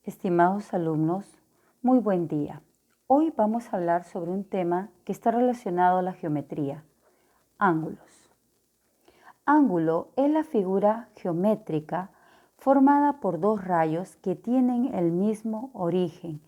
Estimados alumnos, muy buen día. Hoy vamos a hablar sobre un tema que está relacionado a la geometría, ángulos. Ángulo es la figura geométrica formada por dos rayos que tienen el mismo origen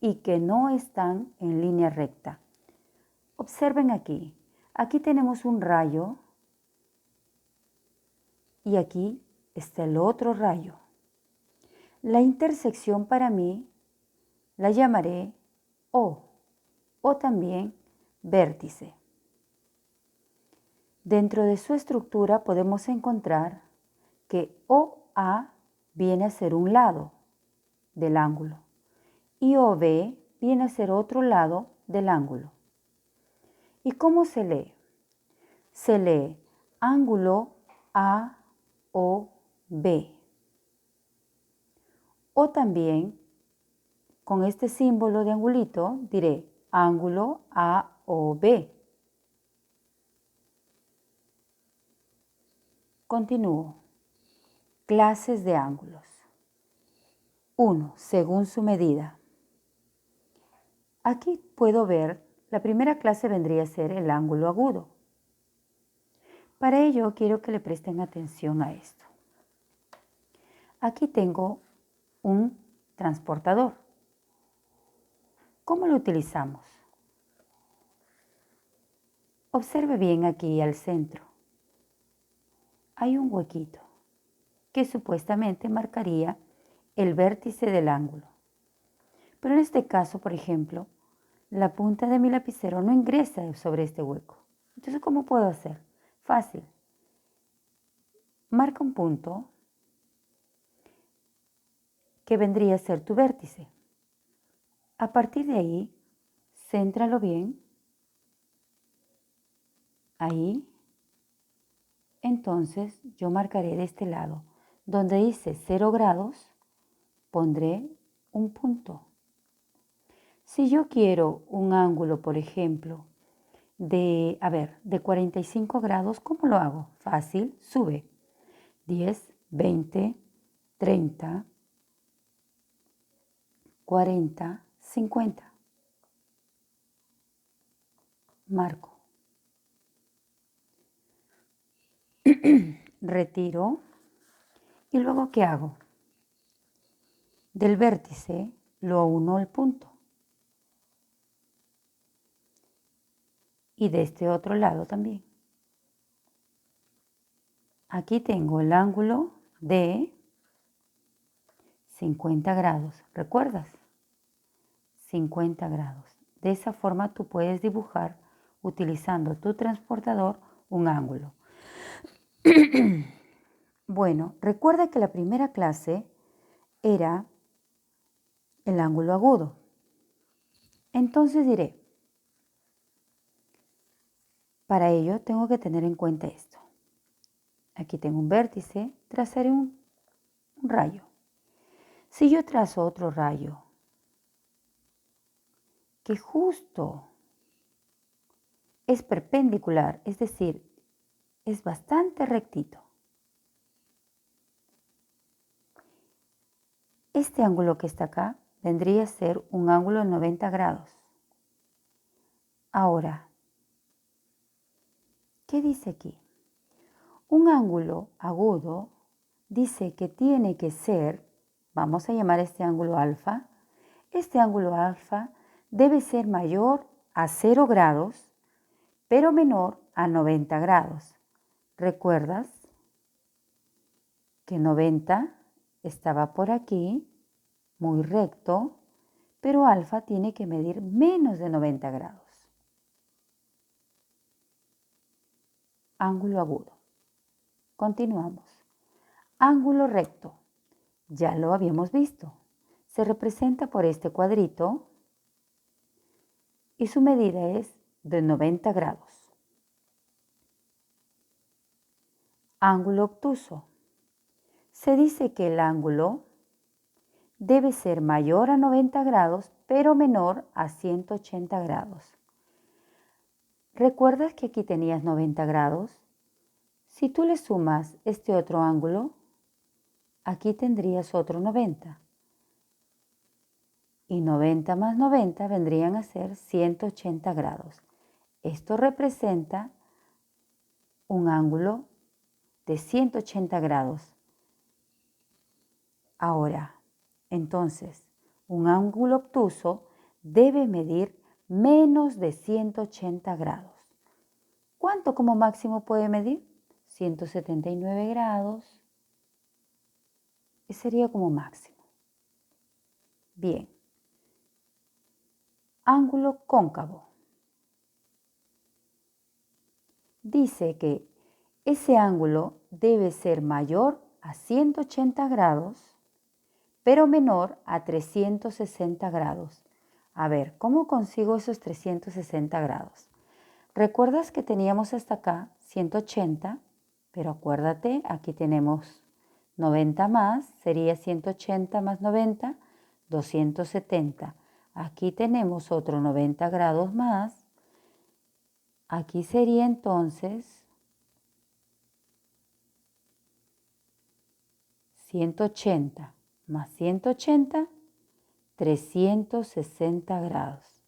y que no están en línea recta. Observen aquí. Aquí tenemos un rayo y aquí está el otro rayo. La intersección para mí la llamaré O también vértice. Dentro de su estructura podemos encontrar que OA viene a ser un lado del ángulo y OB viene a ser otro lado del ángulo. ¿Y cómo se lee? Se lee ángulo AOB. O también con este símbolo de angulito diré ángulo AOB. Continúo. Clases de ángulos. 1. Según su medida. Aquí puedo ver, la primera clase vendría a ser el ángulo agudo. Para ello quiero que le presten atención a esto. Aquí tengo un transportador. ¿Cómo lo utilizamos? Observe bien aquí al centro. Hay un huequito que supuestamente marcaría el vértice del ángulo. Pero en este caso, por ejemplo, la punta de mi lapicero no ingresa sobre este hueco. Entonces, ¿cómo puedo hacer? Fácil. Marca un punto que vendría a ser tu vértice. A partir de ahí, céntralo bien. Ahí. Entonces, yo marcaré de este lado. Donde dice 0 grados, pondré un punto. Si yo quiero un ángulo, por ejemplo, de 45 grados, ¿cómo lo hago? Fácil, sube. 10, 20, 30, 40, 50. Marco. Retiro. ¿Y luego qué hago? Del vértice lo uno al punto. Y de este otro lado también. Aquí tengo el ángulo de 50 grados. ¿Recuerdas? 50 grados. De esa forma tú puedes dibujar, utilizando tu transportador, un ángulo. Bueno, recuerda que la primera clase era el ángulo agudo. Entonces diré, para ello tengo que tener en cuenta esto. Aquí tengo un vértice, trazaré un rayo. Si yo trazo otro rayo que justo es perpendicular, es decir, es bastante rectito, este ángulo que está acá vendría a ser un ángulo de 90 grados. Ahora, ¿qué dice aquí? Un ángulo agudo dice que tiene que ser, vamos a llamar este ángulo alfa, este ángulo alfa debe ser mayor a 0 grados, pero menor a 90 grados. ¿Recuerdas que 90 estaba por aquí, muy recto, pero alfa tiene que medir menos de 90 grados? Ángulo agudo. Continuamos. Ángulo recto. Ya lo habíamos visto. Se representa por este cuadrito y su medida es de 90 grados. Ángulo obtuso. Se dice que el ángulo debe ser mayor a 90 grados, pero menor a 180 grados. ¿Recuerdas que aquí tenías 90 grados? Si tú le sumas este otro ángulo, aquí tendrías otro 90. y 90 más 90 vendrían a ser 180 grados. Esto representa un ángulo de 180 grados. Ahora, entonces, un ángulo obtuso debe medir menos de 180 grados. ¿Cuánto como máximo puede medir? 179 grados. Ese sería como máximo. Bien. Ángulo cóncavo. Dice que ese ángulo debe ser mayor a 180 grados, pero menor a 360 grados. A ver, ¿cómo consigo esos 360 grados? ¿Recuerdas que teníamos hasta acá 180? Pero acuérdate, aquí tenemos 90 más, sería 180 más 90, 270. Aquí tenemos otro 90 grados más. Aquí sería entonces 180 más 180, 360 grados.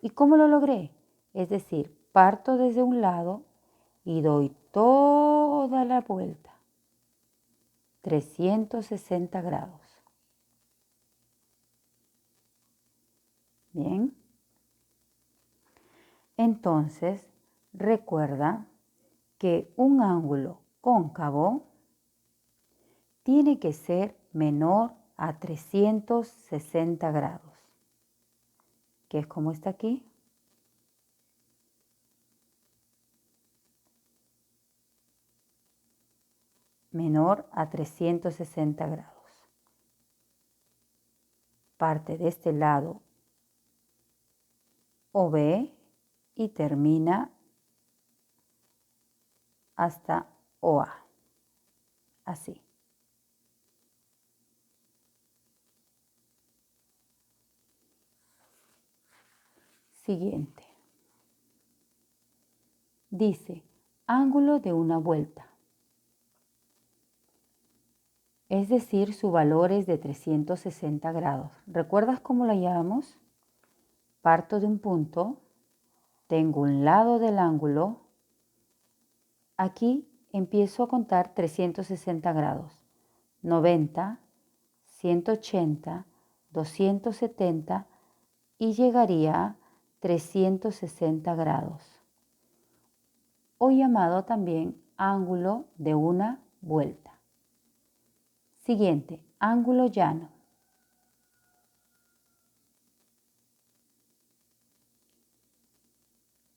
¿Y cómo lo logré? Es decir, parto desde un lado y doy toda la vuelta. 360 grados. Bien. Entonces, recuerda que un ángulo cóncavo tiene que ser menor a 360 grados, que es como está aquí. Menor a 360 grados. Parte de este lado OB y termina hasta OA. Así. Siguiente. Dice, ángulo de una vuelta. Es decir, su valor es de 360 grados. ¿Recuerdas cómo la llamamos? Parto de un punto, tengo un lado del ángulo. Aquí empiezo a contar 360 grados. 90, 180, 270 y llegaría a 360 grados. O llamado también ángulo de una vuelta. Siguiente, ángulo llano.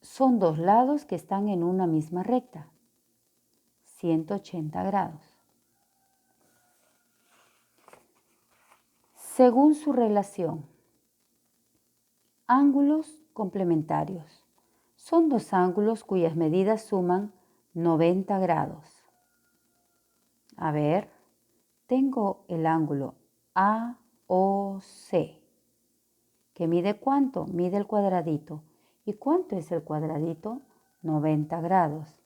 Son dos lados que están en una misma recta, 180 grados. Según su relación, ángulos complementarios. Son dos ángulos cuyas medidas suman 90 grados. A ver, tengo el ángulo AOC. ¿Que mide cuánto? Mide el cuadradito. ¿Y cuánto es el cuadradito? 90 grados.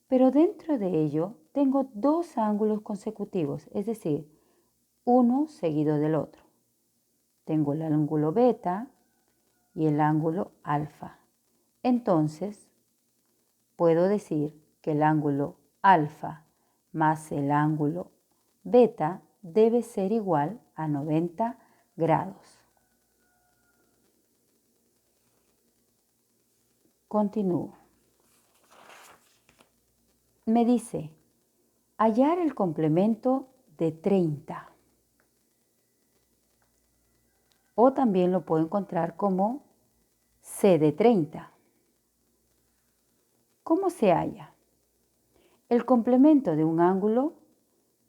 Pero dentro de ello tengo dos ángulos consecutivos, es decir, uno seguido del otro. Tengo el ángulo beta y el ángulo alfa. Entonces, puedo decir que el ángulo alfa más el ángulo beta debe ser igual a 90 grados. Continúo. Me dice, hallar el complemento de 30. O también lo puedo encontrar como C de 30. ¿Cómo se halla? El complemento de un ángulo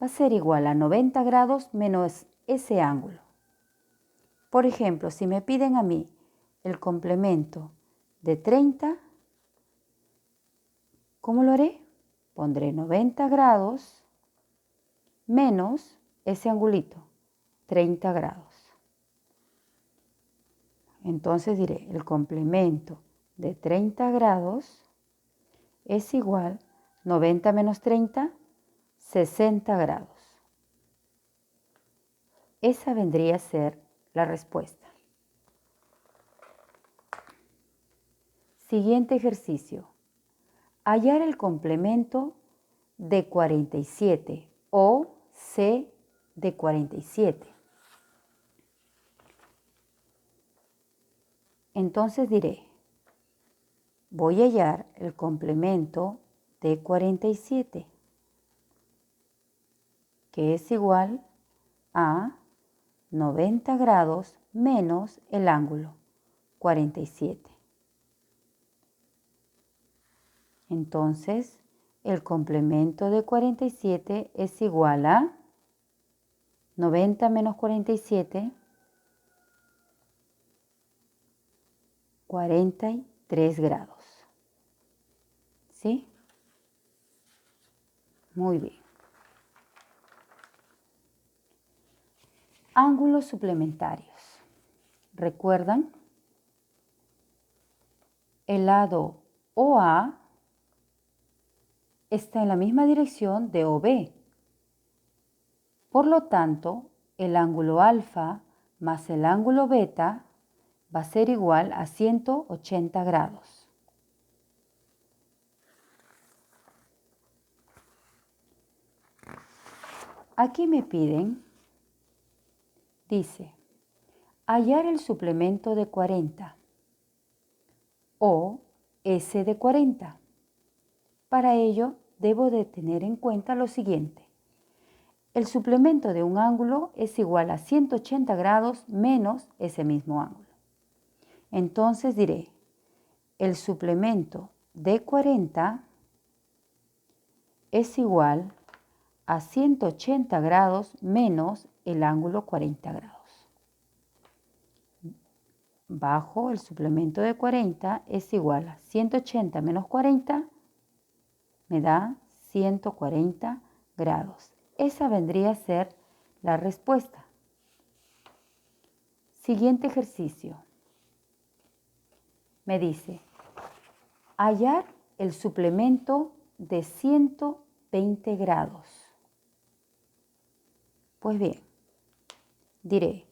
va a ser igual a 90 grados menos ese ángulo. Por ejemplo, si me piden a mí el complemento de 30, ¿cómo lo haré? Pondré 90 grados menos ese angulito, 30 grados. Entonces diré, el complemento de 30 grados es igual 90 menos 30, 60 grados. Esa vendría a ser la respuesta. Siguiente ejercicio. Hallar el complemento de 47 o C de 47. Entonces diré, voy a hallar el complemento de 47, que es igual a 90 grados menos el ángulo 47. Entonces, el complemento de 47 es igual a 90 menos 47, 43 grados. ¿Sí? Muy bien. Ángulos suplementarios. ¿Recuerdan? El lado OA está en la misma dirección de OB. Por lo tanto, el ángulo alfa más el ángulo beta va a ser igual a 180 grados. Aquí me piden, dice, hallar el suplemento de 40 o S de 40. Para ello, debo de tener en cuenta lo siguiente. El suplemento de un ángulo es igual a 180 grados menos ese mismo ángulo. Entonces diré, el suplemento de 40 es igual a 180 grados menos el ángulo 40 grados. Bajo el suplemento de 40 es igual a 180 menos 40, me da 140 grados. Esa vendría a ser la respuesta. Siguiente ejercicio. Me dice, hallar el suplemento de 120 grados. Pues bien, diré,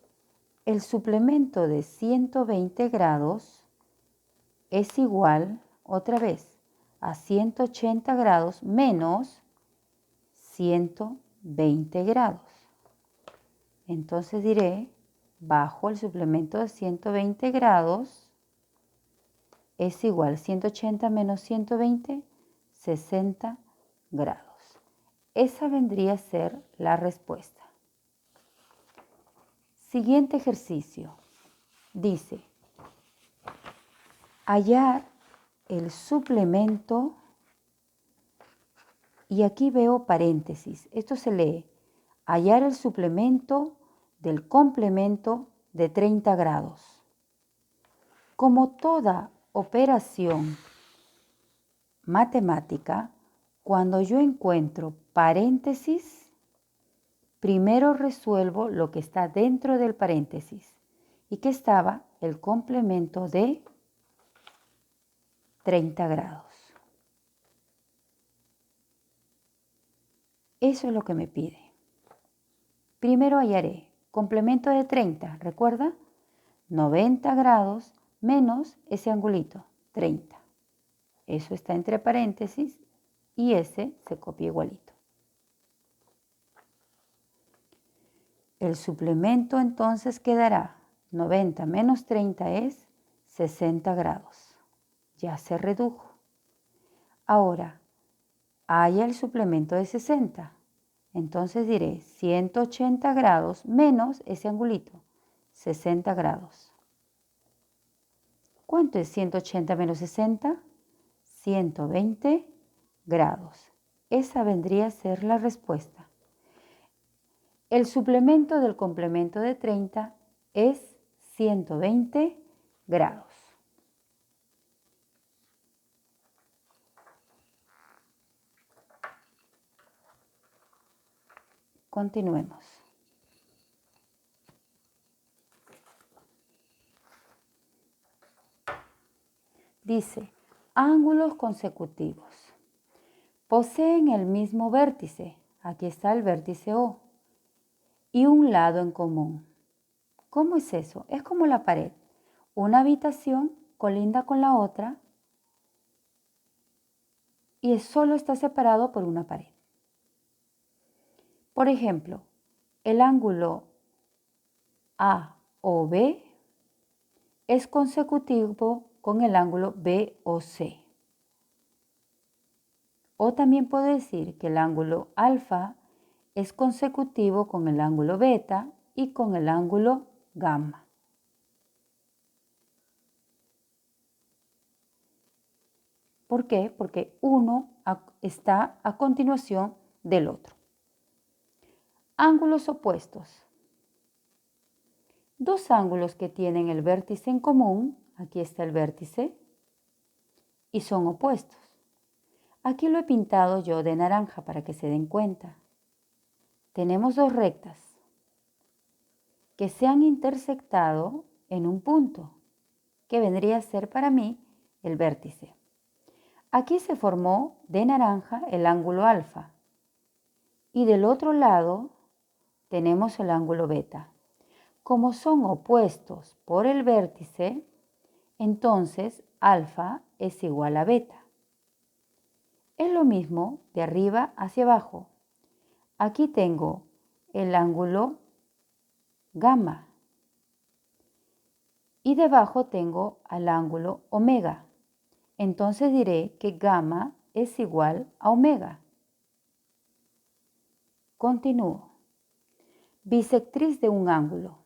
el suplemento de 120 grados es igual, otra vez, a 180 grados menos 120 grados. Entonces diré, bajo el suplemento de 120 grados es igual a 180 menos 120, 60 grados. Esa vendría a ser la respuesta. Siguiente ejercicio. Dice, hallar el suplemento, y aquí veo paréntesis. Esto se lee, hallar el suplemento del complemento de 30 grados. Como toda operación matemática, cuando yo encuentro paréntesis, primero resuelvo lo que está dentro del paréntesis y que estaba el complemento de 30 grados. Eso es lo que me pide. Primero hallaré complemento de 30, ¿recuerda? 90 grados menos ese angulito, 30. Eso está entre paréntesis y ese se copia igualito. El suplemento entonces quedará 90 menos 30 es 60 grados. Ya se redujo. Ahora, haya el suplemento de 60. Entonces diré 180 grados menos ese angulito, 60 grados. ¿Cuánto es 180 menos 60? 120 grados. Esa vendría a ser la respuesta. El suplemento del complemento de 30 es 120 grados. Continuemos. Dice, ángulos consecutivos. Poseen el mismo vértice. Aquí está el vértice O. Y un lado en común. ¿Cómo es eso? Es como la pared. Una habitación colinda con la otra y solo está separado por una pared. Por ejemplo, el ángulo AOB es consecutivo con el ángulo BOC. O también puedo decir que el ángulo alfa es consecutivo con el ángulo beta y con el ángulo gamma. ¿Por qué? Porque uno está a continuación del otro. Ángulos opuestos. Dos ángulos que tienen el vértice en común, aquí está el vértice, y son opuestos. Aquí lo he pintado yo de naranja para que se den cuenta. Tenemos dos rectas que se han intersectado en un punto, que vendría a ser para mí el vértice. Aquí se formó de naranja el ángulo alfa y del otro lado tenemos el ángulo beta. Como son opuestos por el vértice, entonces alfa es igual a beta. Es lo mismo de arriba hacia abajo. Aquí tengo el ángulo gamma y debajo tengo al ángulo omega. Entonces diré que gamma es igual a omega. Continúo. Bisectriz de un ángulo.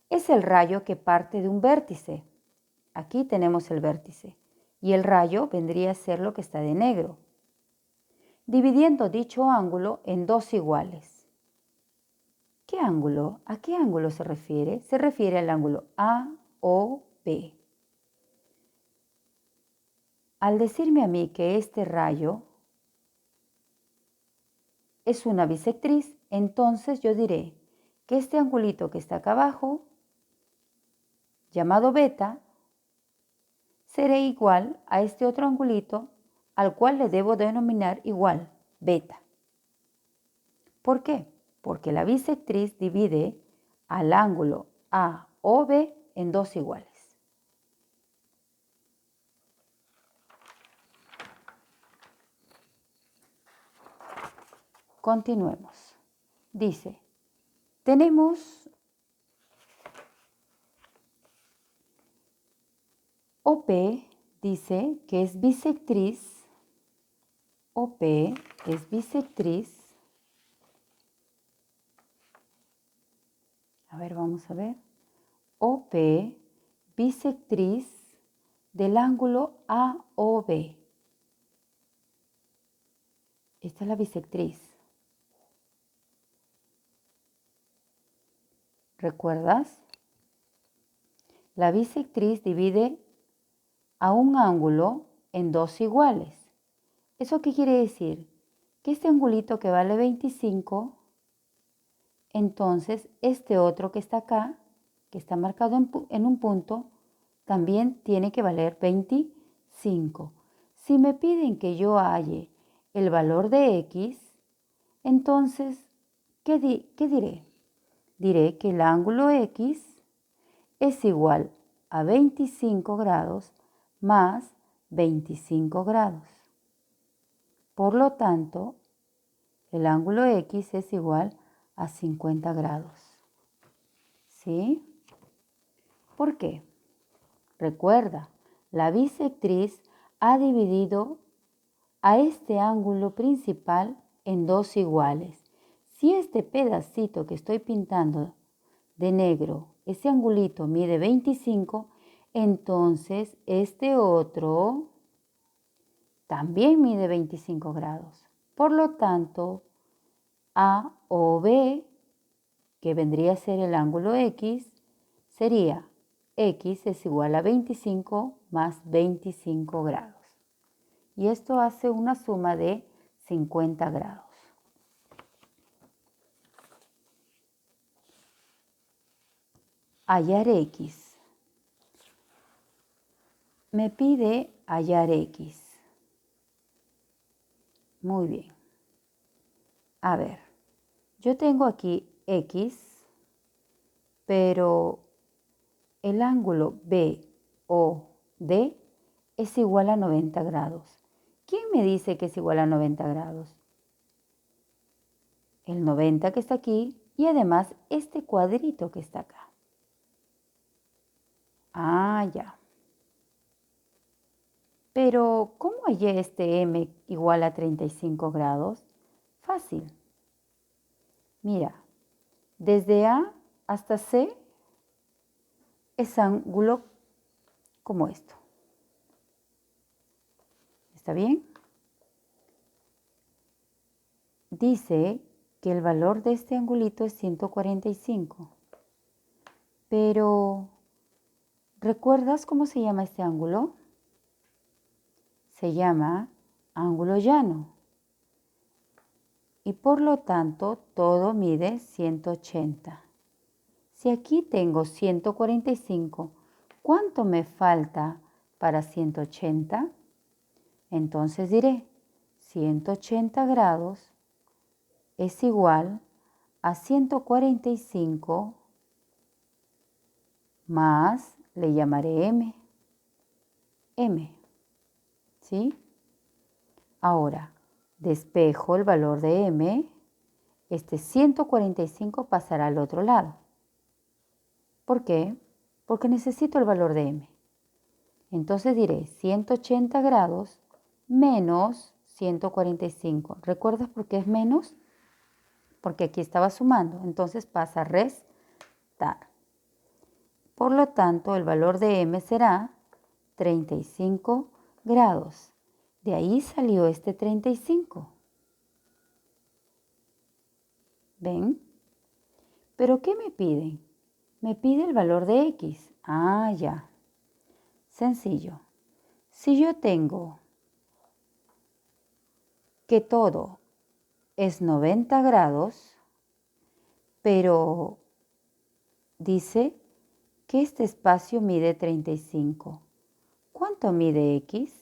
Es el rayo que parte de un vértice. Aquí tenemos el vértice y el rayo vendría a ser lo que está de negro, dividiendo dicho ángulo en dos iguales. ¿Qué ángulo? ¿A qué ángulo se refiere? Se refiere al ángulo AOB. Al decirme a mí que este rayo es una bisectriz, entonces yo diré que este angulito que está acá abajo, llamado beta, será igual a este otro angulito al cual le debo denominar igual, beta. ¿Por qué? Porque la bisectriz divide al ángulo AOB en dos iguales. Continuemos. Dice, tenemos OP, dice que es bisectriz. OP es bisectriz. A ver, vamos a ver. OP, bisectriz del ángulo AOB. Esta es la bisectriz. ¿Recuerdas? La bisectriz divide a un ángulo en dos iguales. ¿Eso qué quiere decir? Que este angulito que vale 25, entonces este otro que está acá, que está marcado en un punto, también tiene que valer 25. Si me piden que yo halle el valor de X, entonces, ¿qué diré? Diré que el ángulo X es igual a 25 grados más 25 grados. Por lo tanto, el ángulo X es igual a 50 grados. ¿Sí? ¿Por qué? Recuerda, la bisectriz ha dividido a este ángulo principal en dos iguales. Si este pedacito que estoy pintando de negro, ese angulito mide 25, entonces este otro también mide 25 grados. Por lo tanto, A o B, que vendría a ser el ángulo X, sería X es igual a 25 más 25 grados. Y esto hace una suma de 50 grados. Hallar X. Me pide hallar X. Muy bien. A ver, yo tengo aquí X, pero el ángulo BOD es igual a 90 grados. ¿Quién me dice que es igual a 90 grados? El 90 que está aquí y además este cuadrito que está acá. Ah, ya. Pero, ¿cómo hallé este m igual a 35 grados? Fácil. Mira, desde A hasta C es ángulo como esto. ¿Está bien? Dice que el valor de este angulito es 145. Pero, ¿recuerdas cómo se llama este ángulo? Se llama ángulo llano. Y por lo tanto, todo mide 180. Si aquí tengo 145, ¿cuánto me falta para 180? Entonces diré, 180 grados es igual a 145 más, le llamaré m. M, ¿sí? Ahora, despejo el valor de m. Este 145 pasará al otro lado. ¿Por qué? Porque necesito el valor de m. Entonces diré 180 grados menos 145. ¿Recuerdas por qué es menos? Porque aquí estaba sumando. Entonces pasa a restar. Por lo tanto, el valor de m será 35 grados. De ahí salió este 35. ¿Ven? ¿Pero qué me piden? Me pide el valor de x. Ah, ya. Sencillo. Si yo tengo que todo es 90 grados, pero dice que este espacio mide 35. ¿Cuánto mide x?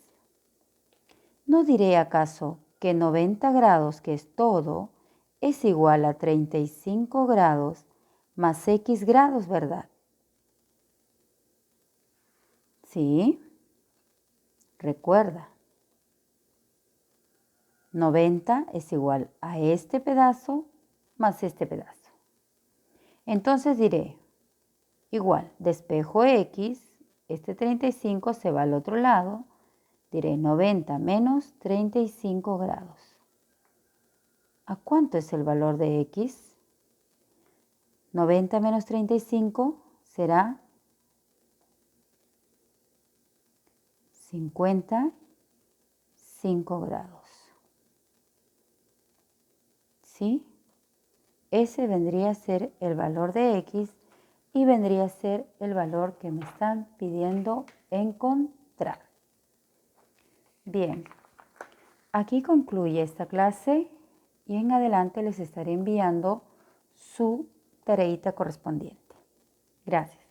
¿No diré acaso que 90 grados, que es todo, es igual a 35 grados más x grados, verdad? ¿Sí? Recuerda, 90 es igual a este pedazo más este pedazo. Entonces diré, igual, despejo x, este 35 se va al otro lado, diré 90 menos 35 grados. ¿A cuánto es el valor de x? 90 menos 35 será 55 grados. ¿Sí? Ese vendría a ser el valor de x y vendría a ser el valor que me están pidiendo encontrar. Bien, aquí concluye esta clase y en adelante les estaré enviando su tareita correspondiente. Gracias.